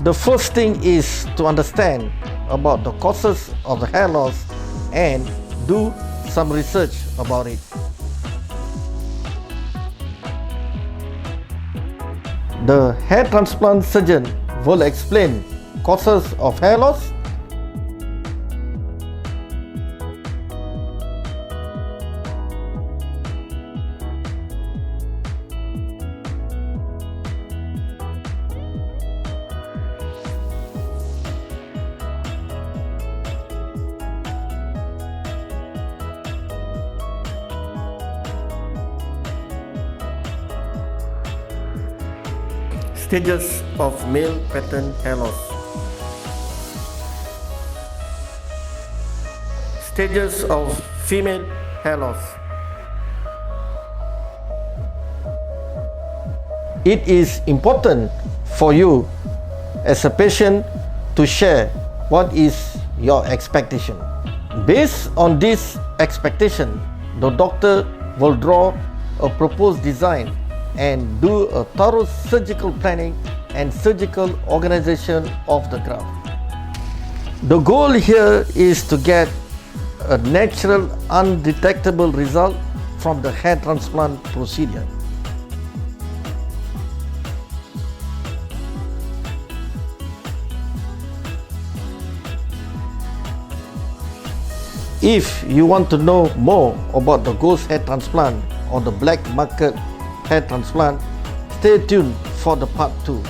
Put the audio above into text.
The first thing is to understand about the causes of the hair loss and do some research about it. The hair transplant surgeon will explain causes of hair loss, stages of male pattern hair loss. Stages of female hair loss. It is important for you as a patient to share what is your expectation. Based on this expectation, the doctor will draw a proposed design and do a thorough surgical planning and surgical organization of the graft. The goal here is to get a natural, undetectable result from the hair transplant procedure. If you want to know more about the ghost hair transplant or the black market hair transplant, stay tuned for the part 2.